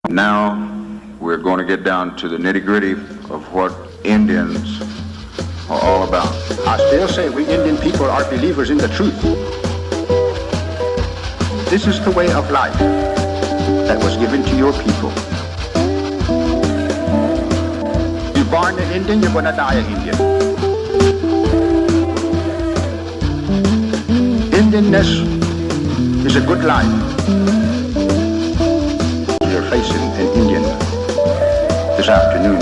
Now we're going to get down to the nitty-gritty of what Indians are all about. I still say we Indian people are believers in the truth. This is the way of life that was given to your people. You're born an Indian, you're going to die an Indian. Indianness is a good life. You're facing an Indian this afternoon.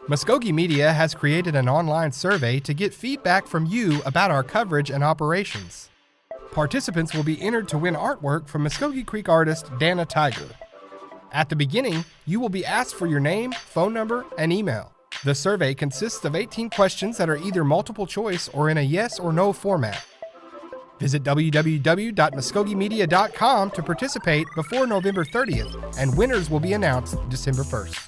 Mvskoke Media has created an online survey to get feedback from you about our coverage and operations. Participants will be entered to win artwork from Mvskoke Creek artist Dana Tiger. At the beginning, you will be asked for your name, phone number, and email. The survey consists of 18 questions that are either multiple choice or in a yes or no format. Visit www.mvskokemedia.com to participate before November 30th, and winners will be announced December 1st.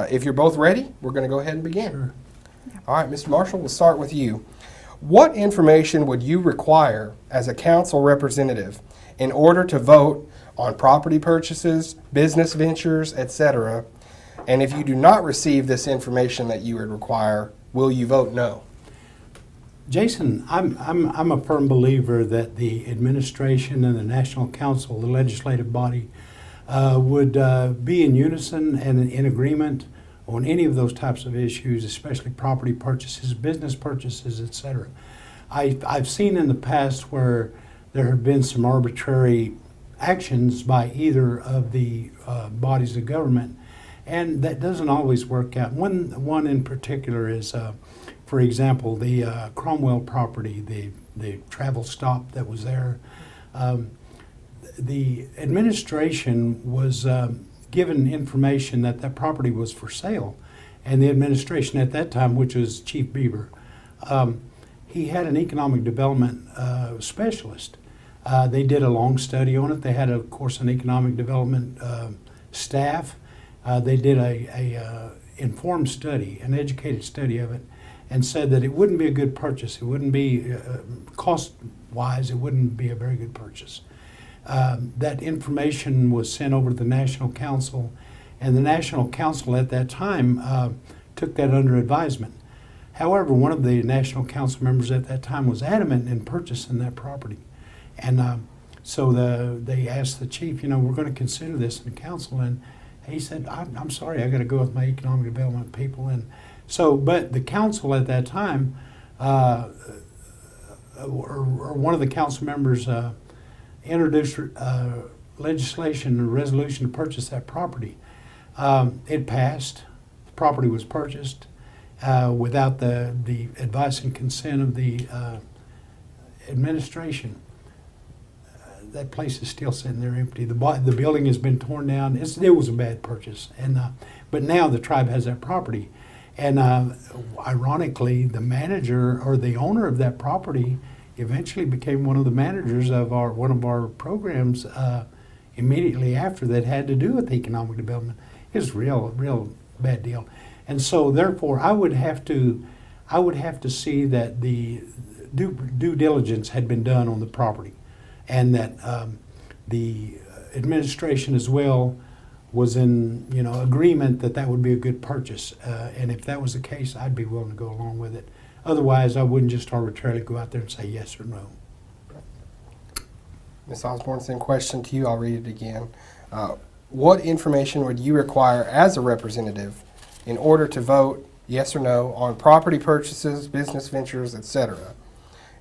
If you're both ready, we're going to go ahead and begin. Sure. All right, Mr. Marshall, we'll start with you. What information would you require as a council representative in order to vote on property purchases, business ventures, etc.? And if you do not receive this information that you would require, will you vote no? Jason, I'm a firm believer that the administration and the National Council, the legislative body, would be in unison and in agreement on any of those types of issues, especially property purchases, business purchases, etc. I've seen in the past where there have been some arbitrary actions by either of the bodies of government, and that doesn't always work out. One in particular is, for example, the Cromwell property, the travel stop that was there. The administration was given information that that property was for sale, and the administration at that time, which was Chief Beaver, he had an economic development specialist. They did a long study on it. They had, of course, an economic development staff. They did a informed study, an educated study of it, and said that it wouldn't be a good purchase. It wouldn't be, cost-wise, it wouldn't be a very good purchase. That information was sent over to the National Council, and the National Council at that time took that under advisement. However, one of the National Council members at that time was adamant in purchasing that property. And so they asked the chief, we're going to consider this in the council, and he said, I'm sorry, I got to go with my economic development people. And so, but the council at that time, or one of the council members introduced legislation, a resolution to purchase that property. It passed. The property was purchased without the advice and consent of the administration. That place is still sitting there empty. The building has been torn down. It was a bad purchase, and but now the tribe has that property, and ironically, the manager or the owner of that property eventually became one of the managers of one of our programs immediately after that had to do with economic development. It was real bad deal, and so therefore I would have to see that the due diligence had been done on the property, and that the administration as well was in agreement that that would be a good purchase, and if that was the case, I'd be willing to go along with it. Otherwise, I wouldn't just arbitrarily go out there and say yes or no. Ms. Osborne, same question to you. I'll read it again. What information would you require as a representative in order to vote yes or no on property purchases, business ventures, etc.?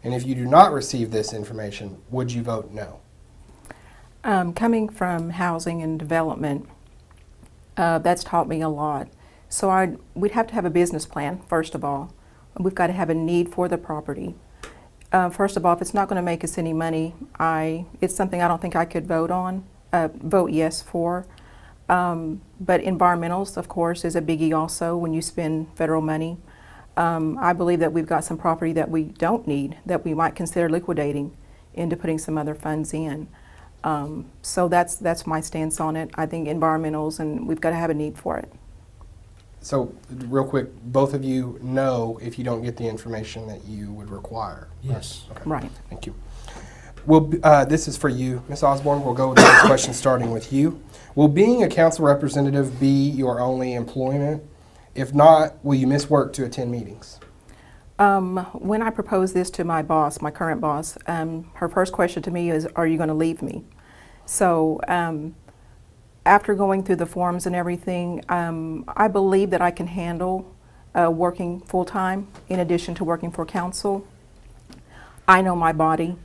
And if you do not receive this information, would you vote no? Coming from housing and development, that's taught me a lot. So we'd have to have a business plan, first of all. we've got to have a need for the property. First of all, if it's not going to make us any money, it's something I don't think I could vote yes for. But environmentals, of course, is a biggie also when you spend federal money. I believe that we've got some property that we don't need that we might consider liquidating into putting some other funds in. So that's my stance on it. I think environmentals, and we've got to have a need for it. So, real quick, both of you know if you don't get the information that you would require. Yes. Okay. Right. Thank you. Well, this is for you, Ms. Osborne. We'll go with the next question starting with you. Will being a council representative be your only employment? If not, will you miss work to attend meetings? When I proposed this to my boss, my current boss, her first question to me is, are you going to leave me? So after going through the forms and everything, I believe that I can handle working full-time in addition to working for council. I know my body.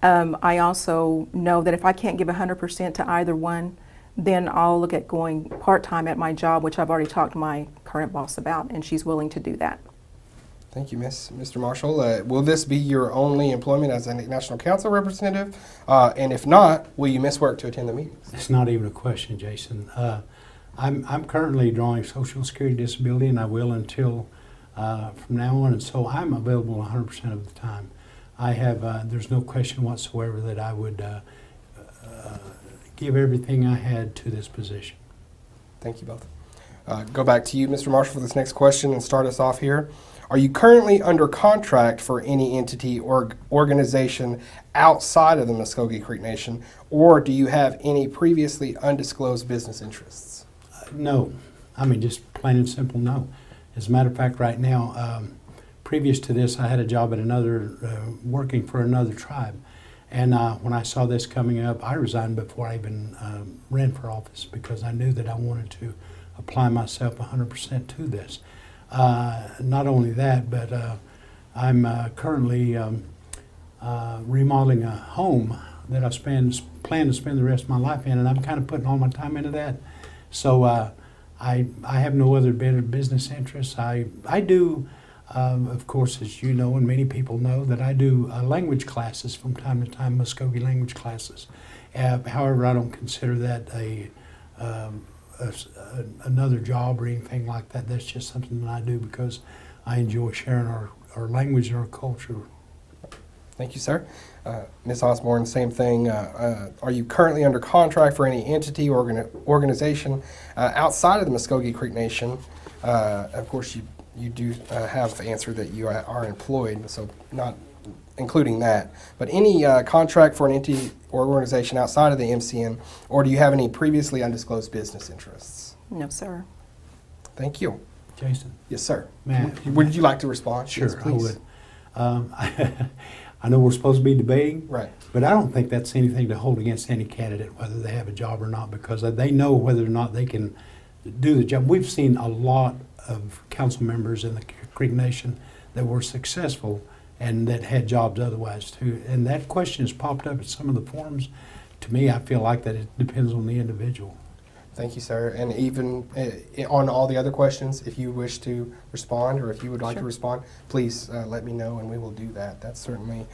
I also know that if I can't give 100% to either one, then I'll look at going part-time at my job, which I've already talked to my current boss about, and she's willing to do that. Thank you, Mr. Marshall. Will this be your only employment as a National Council representative? And if not, will you miss work to attend the meetings? It's not even a question, Jason. I'm currently drawing Social Security disability, and I will until from now on, and so I'm available 100% of the time. I have, there's no question whatsoever that I would give everything I had to this position. Thank you both. Go back to you, Mr. Marshall, for this next question and start us off here. Are you currently under contract for any entity or organization outside of the Mvskoke Creek Nation, or do you have any previously undisclosed business interests? No. I mean, just plain and simple no. As a matter of fact, right now, previous to this, I had a job at another, working for another tribe. And when I saw this coming up, I resigned before I even ran for office because I knew that I wanted to apply myself 100% to this. Not only that, but I'm currently remodeling a home that I plan to spend the rest of my life in, and I'm kind of putting all my time into that. So I have no other business interests. I do, of course, as you know, and many people know, that I do language classes from time to time, Mvskoke language classes. However, I don't consider that another job or anything like that. That's just something that I do because I enjoy sharing our language and our culture. Thank you, sir. Ms. Osborne, same thing. Are you currently under contract for any entity or organization outside of the Mvskoke Creek Nation? Of course, you do have the answer that you are employed, so not including that. But any contract for an entity or organization outside of the MCN, or do you have any previously undisclosed business interests? No, sir. Thank you. Jason? Yes, sir. Matt? Would you like to respond? Sure, Yes, please. I would. I know we're supposed to be debating, Right. but I don't think that's anything to hold against any candidate, whether they have a job or not, because they know whether or not they can do the job. We've seen a lot of council members in the Creek Nation that were successful and that had jobs otherwise too. And that question has popped up in some of the forums. To me, I feel like that it depends on the individual. Thank you, sir. And even on all the other questions, if you wish to respond or if you would like to respond, please let me know and we will do that. That's certainly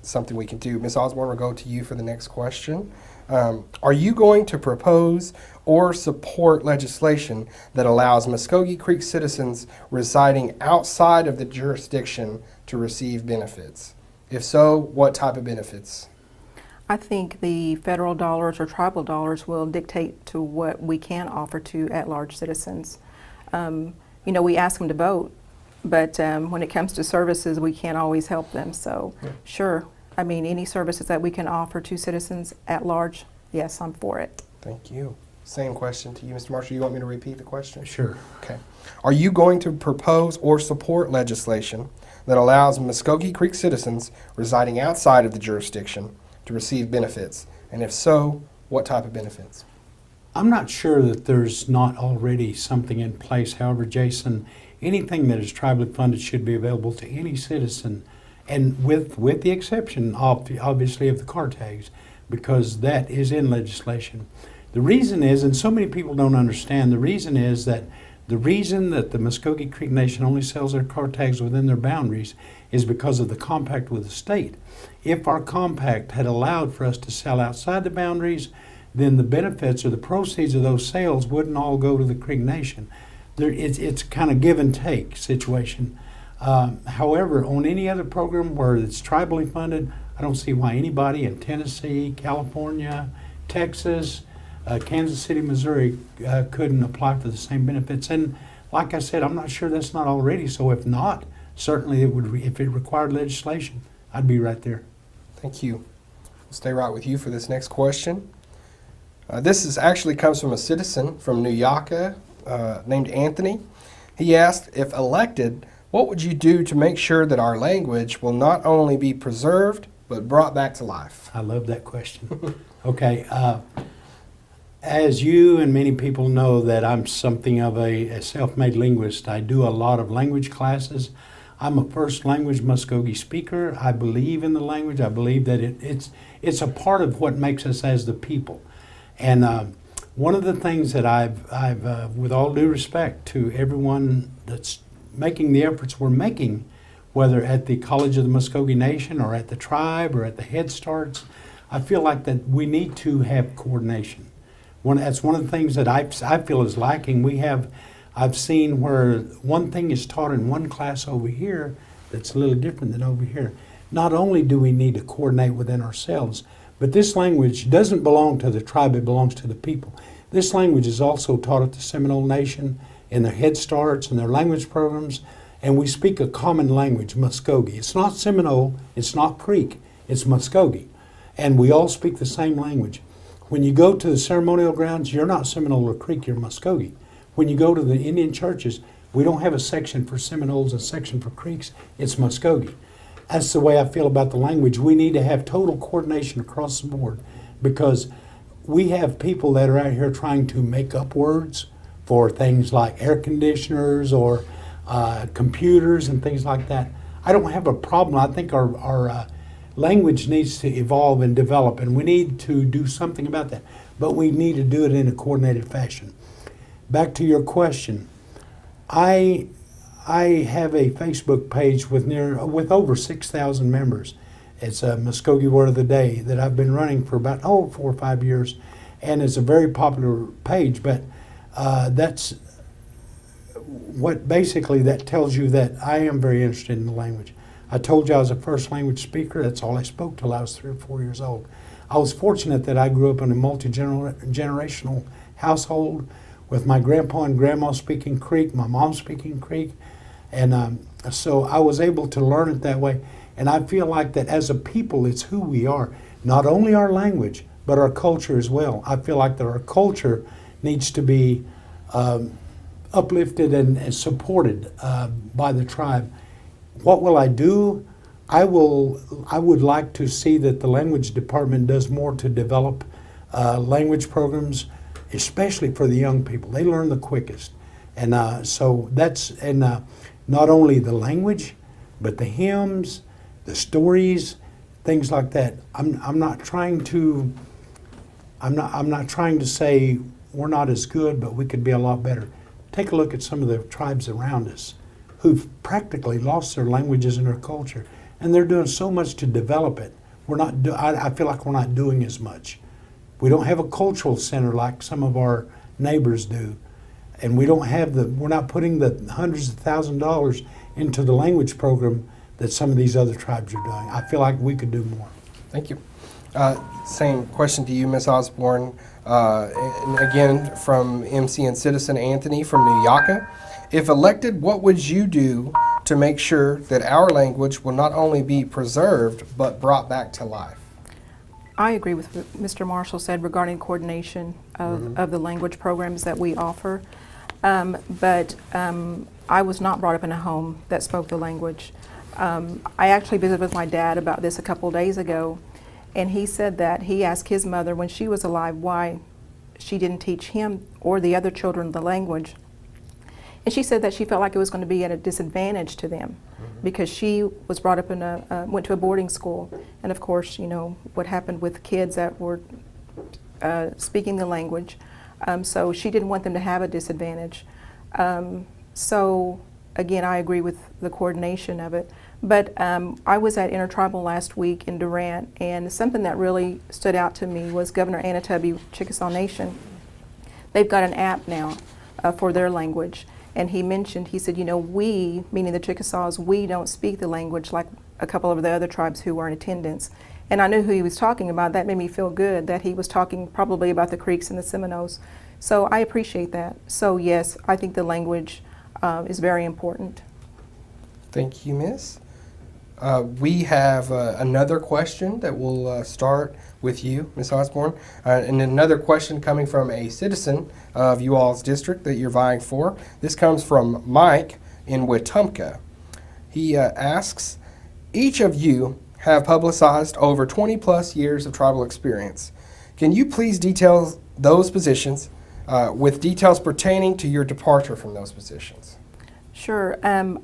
something we can do. Ms. Osborne, we'll go to you for the next question. Are you going to propose or support legislation that allows Mvskoke Creek citizens residing outside of the jurisdiction to receive benefits? If so, what type of benefits? I think the federal dollars or tribal dollars will dictate to what we can offer to at-large citizens. You know, we ask them to vote, but when it comes to services, we can't always help them. So, sure. I mean, any services that we can offer to citizens at large, yes, I'm for it. Thank you. Same question to you, Mr. Marshall. You want me to repeat the question? Sure. Okay. Are you going to propose or support legislation that allows Mvskoke Creek citizens residing outside of the jurisdiction to receive benefits? And if so, what type of benefits? I'm not sure that there's not already something in place. However, Jason, anything that is tribally funded should be available to any citizen, and with the exception, obviously, of the car tags, because that is in legislation. The reason is, and so many people don't understand, the reason is that The reason that the Mvskoke Creek Nation only sells their car tags within their boundaries is because of the compact with the state. If our compact had allowed for us to sell outside the boundaries, then the benefits or the proceeds of those sales wouldn't all go to the Creek Nation. It's kind of give and take situation. However, on any other program where it's tribally funded, I don't see why anybody in Tennessee, California, Texas, Kansas City, Missouri couldn't apply for the same benefits. And like I said, I'm not sure that's not already. So if not, certainly it would. If it required legislation, I'd be right there. Thank you. We'll stay right with you for this next question. This actually comes from a citizen from Mvskoke named Anthony. He asked, if elected, what would you do to make sure that our language will not only be preserved, but brought back to life? I love that question. Okay. As you and many people know that I'm something of a self-made linguist. I do a lot of language classes. I'm a first language Mvskoke speaker. I believe in the language. I believe that it's a part of what makes us as the people. And one of the things that I've with all due respect to everyone that's making the efforts we're making, whether at the College of the Mvskoke Nation or at the tribe or at the Head Starts, I feel like that we need to have coordination. That's one of the things that I feel is lacking. I've seen where one thing is taught in one class over here that's a little different than over here. Not only do we need to coordinate within ourselves, but this language doesn't belong to the tribe, it belongs to the people. This language is also taught at the Seminole Nation in their Head Starts and their language programs, and we speak a common language, Mvskoke. It's not Seminole, it's not Creek, it's Mvskoke. And we all speak the same language. When you go to the ceremonial grounds, you're not Seminole or Creek, you're Mvskoke. When you go to the Indian churches, we don't have a section for Seminoles, a section for Creeks, it's Mvskoke. That's the way I feel about the language. We need to have total coordination across the board because we have people that are out here trying to make up words for things like air conditioners or computers and things like that. I don't have a problem. I think our language needs to evolve and develop, and we need to do something about that. But we need to do it in a coordinated fashion. Back to your question, I have a Facebook page with over 6,000 members. It's a Mvskoke Word of the Day that I've been running for about 4 or 5 years, and it's a very popular page. But that's what basically that tells you that I am very interested in the language. I told you I was a first language speaker. That's all I spoke till I was 3 or 4 years old. I was fortunate that I grew up in a multi-generational household with my grandpa and grandma speaking Creek, my mom speaking Creek, and so I was able to learn it that way. And I feel like that as a people, it's who we are. Not only our language, but our culture as well. I feel like that our culture needs to be uplifted and supported by the tribe. What will I do? I would like to see that the language department does more to develop language programs, especially for the young people. They learn the quickest. And so that's, and not only the language, but the hymns, the stories, things like that. I'm not trying to say we're not as good, but we could be a lot better. Take a look at some of the tribes around us who've practically lost their languages and their culture, and they're doing so much to develop it. I feel like we're not doing as much. We don't have a cultural center like some of our neighbors do, and we're not putting the hundreds of thousands of dollars into the language program that some of these other tribes are doing. I feel like we could do more. Thank you. Same question to you, Ms. Osborne. And again, from MC and citizen Anthony from Mvskoke. If elected, what would you do to make sure that our language will not only be preserved, but brought back to life? I agree with what Mr. Marshall said regarding coordination of the language programs that we offer. But I was not brought up in a home that spoke the language. I actually visited with my dad about this a couple days ago, and he said that he asked his mother when she was alive why she didn't teach him or the other children the language. And she said that she felt like it was going to be at a disadvantage to them because she was brought up in went to a boarding school. And of course, you know, what happened with kids that were speaking the language. So she didn't want them to have a disadvantage. So again, I agree with the coordination of it. But I was at Intertribal last week in Durant, and something that really stood out to me was Governor Anatobi, Chickasaw Nation. They've got an app now for their language. And he mentioned, he said, you know, we, meaning the Chickasaws, we don't speak the language like a couple of the other tribes who were in attendance. And I knew who he was talking about. That made me feel good that he was talking probably about the Creeks and the Seminoles. So I appreciate that. So yes, I think the language is very important. Thank you, Miss. We have another question that will start with you, Ms. Osborne, and another question coming from a citizen of you all's district that you're vying for. This comes from Mike in Wetumpka. He asks, each of you have publicized over 20 plus years of tribal experience. Can you please detail those positions with details pertaining to your departure from those positions? Sure.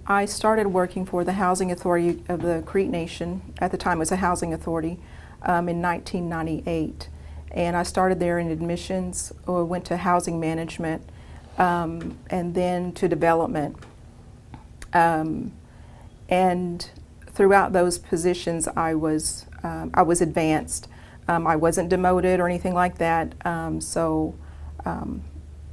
I started working for the Housing Authority of the Creek Nation. At the time, it was a housing authority in 1998. And I started there in admissions, or went to housing management, and then to development. And throughout those positions, I was advanced. I wasn't demoted or anything like that.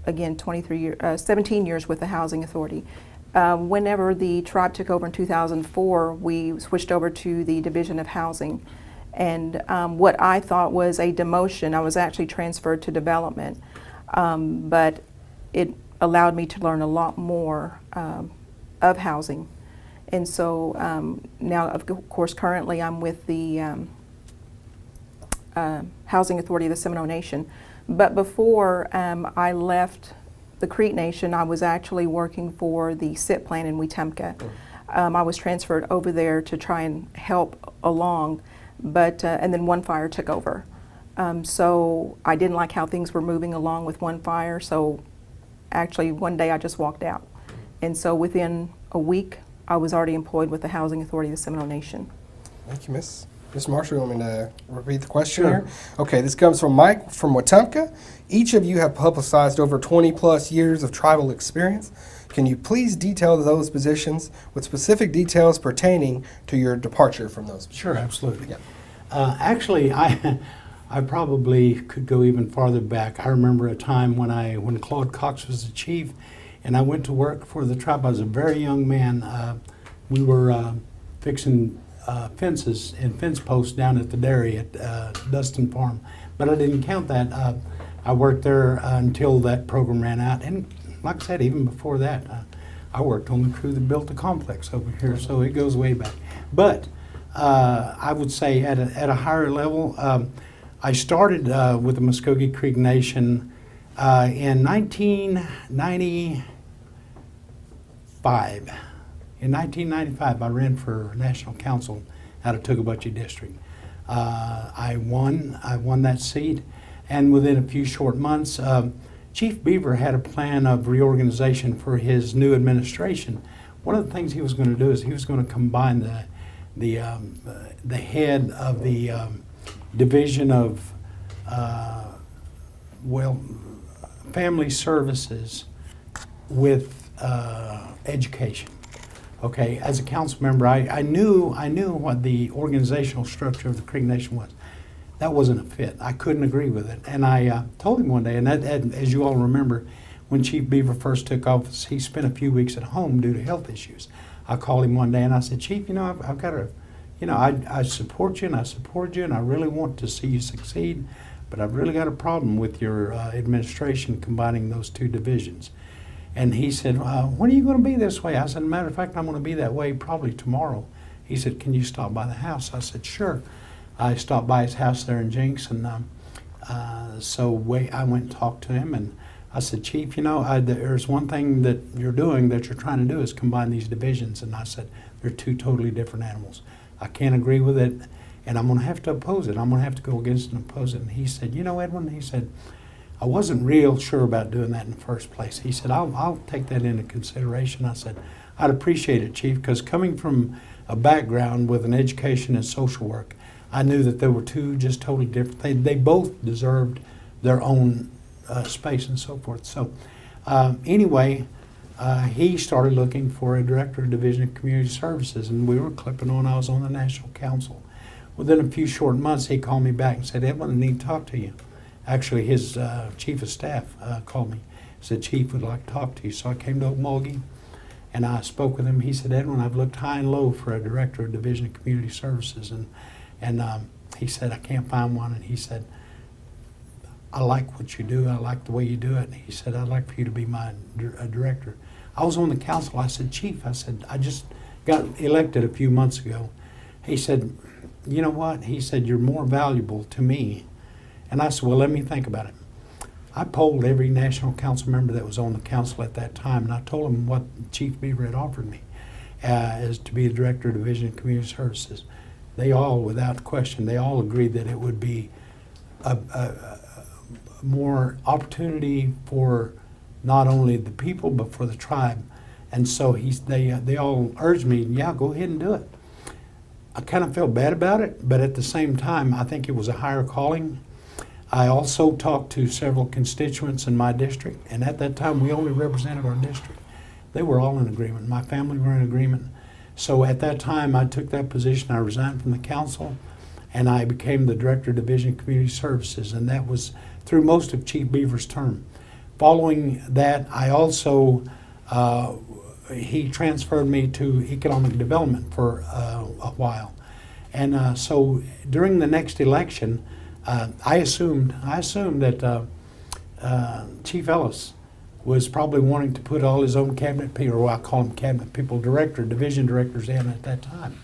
Again, 17 years with the Housing Authority. Whenever the tribe took over in 2004, we switched over to the Division of Housing. And what I thought was a demotion, I was actually transferred to development. But it allowed me to learn a lot more of housing. And so now, of course, currently I'm with the Housing Authority of the Seminole Nation. But before I left the Creek Nation, I was actually working for the SIP plan in Wetumpka. I was transferred over there to try and help along, but and then One Fire took over. So I didn't like how things were moving along with One Fire, so actually one day I just walked out. And so within a week, I was already employed with the Housing Authority of the Seminole Nation. Thank you, Miss. Ms. Marshall, you want me to repeat the question Sure. here? Okay, this comes from Mike from Wetumpka. Each of you have publicized over 20 plus years of tribal experience. Can you please detail those positions with specific details pertaining to your departure from those positions? Sure, absolutely. Yep. Actually, I probably could go even farther back. I remember a time when Claude Cox was the chief, and I went to work for the tribe. I was a very young man. We were fixing fences and fence posts down at the dairy at Dustin Farm, but I didn't count that. I worked there until that program ran out, and like I said, even before that, I worked on the crew that built the complex over here, so it goes way back. But I would say at a higher level, I started with the Mvskoke Creek Nation in 1995. In 1995, I ran for national council out of Tocobuchee District. I won that seat, and within a few short months, Chief Beaver had a plan of reorganization for his new administration. One of the things he was going to do is he was going to combine the head of the division of family services with education. Okay, as a council member, I knew what the organizational structure of the Creek Nation was. That wasn't a fit. I couldn't agree with it. And I told him one day, and that, as you all remember, when Chief Beaver first took office, he spent a few weeks at home due to health issues. I called him one day and I said, Chief, I've got to, I support you and I support you and I really want to see you succeed, but I've really got a problem with your administration combining those two divisions. And he said, when are you going to be this way? I said, matter of fact, I'm going to be that way probably tomorrow. He said, can you stop by the house? I said, sure. I stopped by his house there in Jinx, and I went and talked to him, and I said, Chief, there's one thing that you're trying to do is combine these divisions. And I said, they're two totally different animals. I can't agree with it, and I'm going to have to oppose it. I'm going to have to go against and oppose it. And he said, Edwin, he said, I wasn't real sure about doing that in the first place. He said, I'll take that into consideration. I said, I'd appreciate it, Chief, because coming from a background with an education in social work, I knew that there were two just totally different. They both deserved their own space and so forth. So anyway, he started looking for a director of Division of Community Services, and we were clipping on. I was on the National Council. Within a few short months, he called me back and said, Edwin, I need to talk to you. Actually, his chief of staff called me. Said, Chief would like to talk to you. So I came to Mvskoke, and I spoke with him. He said, Edwin, I've looked high and low for a director of Division of Community Services, and he said, I can't find one. And he said, I like what you do. I like the way you do it. And he said, I'd like for you to be my director. I was on the council. I said, Chief, I said, I just got elected a few months ago. He said, you know what? He said, you're more valuable to me. And I said, well, let me think about it. I polled every National Council member that was on the council at that time, and I told them what Chief Beaver had offered me as to be the Director of Division of Community Services. They all, without question, they all agreed that it would be a more opportunity for not only the people, but for the tribe. And so they all urged me, yeah, go ahead and do it. I kind of felt bad about it, but at the same time, I think it was a higher calling. I also talked to several constituents in my district, and at that time, we only represented our district. They were all in agreement. My family were in agreement. So at that time, I took that position. I resigned from the council, and I became the Director of Division of Community Services, and that was through most of Chief Beaver's term. Following that, I also, he transferred me to Economic Development for a while. And so during the next election, I assumed that Chief Ellis was probably wanting to put all his own cabinet people, or I call them cabinet people, division directors in at that time.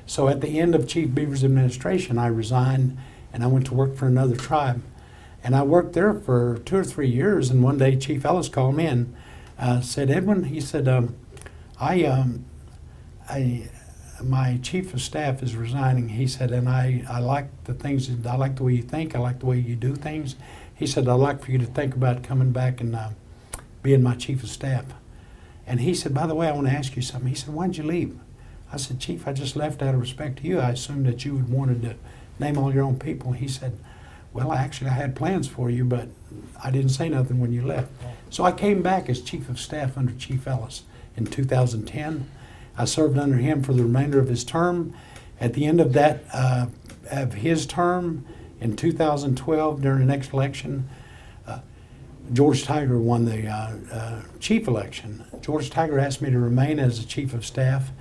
So at the end of Chief Beaver's administration, I resigned and I went to work for another tribe. And I worked there for 2 or 3 years, and one day Chief Ellis called me and said, Edwin, he said, my chief of staff is resigning. He said, and I like the things, I like the way you think, I like the way you do things. He said, I'd like for you to think about coming back and being my chief of staff. And he said, by the way, I want to ask you something. He said, why'd you leave? I said, Chief, I just left out of respect to you. I assumed that you would wanted to name all your own people. He said, well, I had plans for you, but I didn't say nothing when you left. So I came back as chief of staff under Chief Ellis in 2010. I served under him for the remainder of his term. At the end of that, of his term in 2012, during the next election, George Tiger won the chief election. George Tiger asked me to remain as the chief of staff,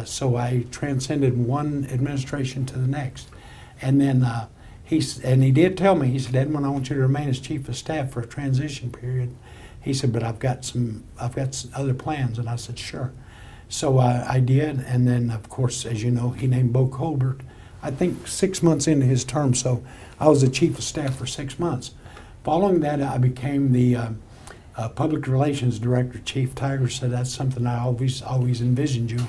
so I transcended one administration to the next. And then he did tell me, he said, Edwin, I want you to remain as chief of staff for a transition period. He said, but I've got some other plans, and I said, sure. So I did, and then, of course, as you know, he named Bo Colbert, I think 6 months into his term, so I was the chief of staff for 6 months. Following that, I became the public relations director. Chief Tiger said that's something I always envisioned you.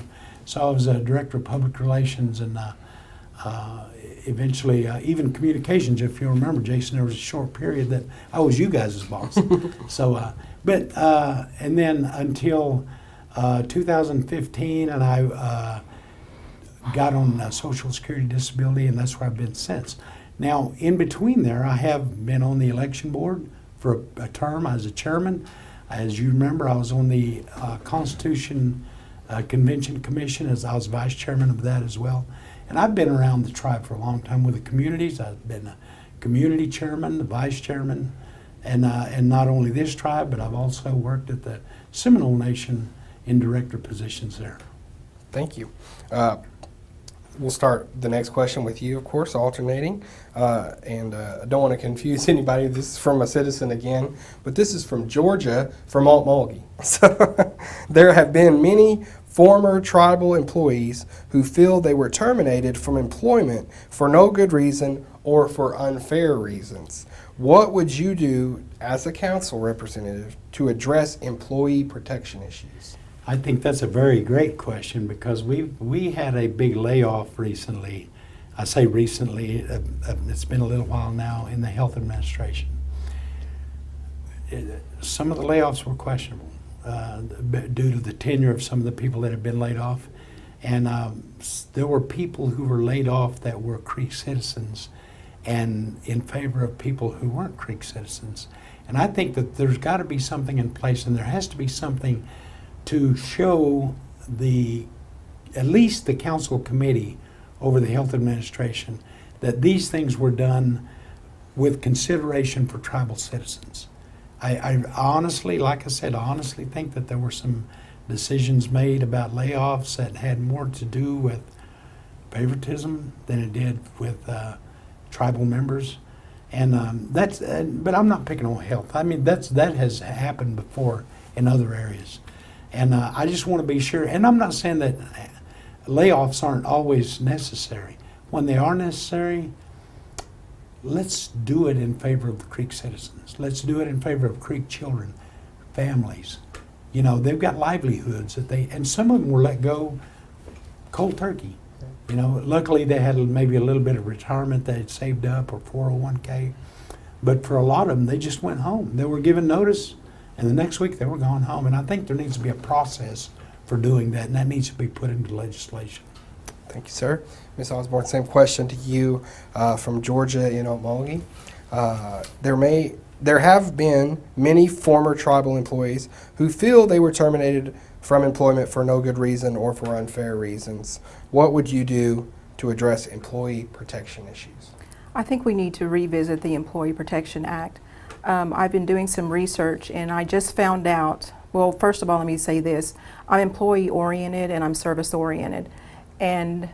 So I was a director of public relations, and eventually even communications. If you remember, Jason, there was a short period that I was you guys' boss. So, and then until 2015, and I got on Social Security Disability, and that's where I've been since. Now, in between there, I have been on the election board for a term as a chairman. As you remember, I was on the Constitution Convention Commission, as I was vice chairman of that as well. And I've been around the tribe for a long time with the communities. I've been a community chairman, the vice chairman, and not only this tribe, but I've also worked at the Seminole Nation in director positions there. Thank you. We'll start the next question with you, of course, alternating. And I don't want to confuse anybody. This is from a citizen again, but this is from Georgia, from Mvskoke. So there have been many former tribal employees who feel they were terminated from employment for no good reason or for unfair reasons. What would you do as a council representative to address employee protection issues? I think that's a very great question, because we had a big layoff recently. I say recently, it's been a little while now, in the health administration. Some of the layoffs were questionable due to the tenure of some of the people that have been laid off. And there were people who were laid off that were Creek citizens, and in favor of people who weren't Creek citizens. And I think that there's got to be something in place, and there has to be something to show at least the council committee over the health administration that these things were done with consideration for tribal citizens. I honestly, like I said, I honestly think that there were some decisions made about layoffs that had more to do with favoritism than it did with tribal members. And but I'm not picking on health. I mean, that has happened before in other areas. And I just want to be sure, and I'm not saying that layoffs aren't always necessary. When they are necessary, let's do it in favor of the Creek citizens. Let's do it in favor of Creek children, families. You know, they've got livelihoods and some of them were let go cold turkey. You know, luckily they had maybe a little bit of retirement they had saved up or 401k. But for a lot of them, they just went home. They were given notice, and the next week they were gone home. And I think there needs to be a process for doing that, and that needs to be put into legislation. Thank you, sir. Ms. Osborne, same question to you from Georgia in Okmulgee. There have been many former tribal employees who feel they were terminated from employment for no good reason or for unfair reasons. What would you do to address employee protection issues? I think we need to revisit the Employee Protection Act. I've been doing some research and I just found out, well, first of all, let me say this. I'm employee-oriented and I'm service-oriented. And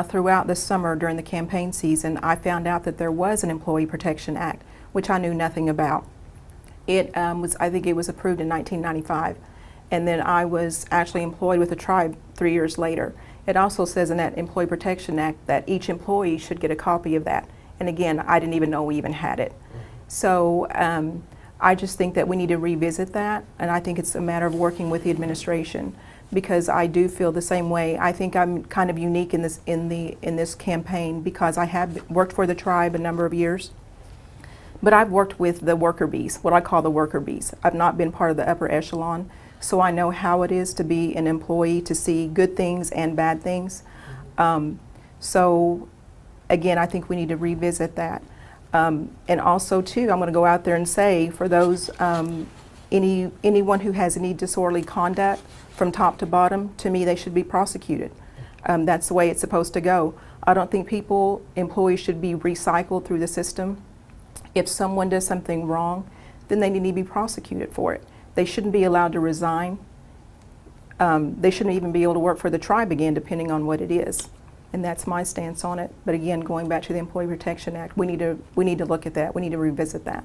throughout the summer during the campaign season, I found out that there was an Employee Protection Act, which I knew nothing about. I think it was approved in 1995. And then I was actually employed with the tribe 3 years later. It also says in that Employee Protection Act that each employee should get a copy of that. And again, I didn't even know we even had it. So I just think that we need to revisit that, and I think it's a matter of working with the administration, because I do feel the same way. I think I'm kind of unique in this campaign because I have worked for the tribe a number of years, but I've worked with the worker bees, what I call the worker bees. I've not been part of the upper echelon, so I know how it is to be an employee, to see good things and bad things. So again, I think we need to revisit that. And also too, I'm going to go out there and say, for those, anyone who has any disorderly conduct from top to bottom, to me they should be prosecuted. That's the way it's supposed to go. I don't think employees should be recycled through the system. If someone does something wrong, then they need to be prosecuted for it. They shouldn't be allowed to resign. They shouldn't even be able to work for the tribe again, depending on what it is. And that's my stance on it. But again, going back to the Employee Protection Act, we need to look at that. We need to revisit that.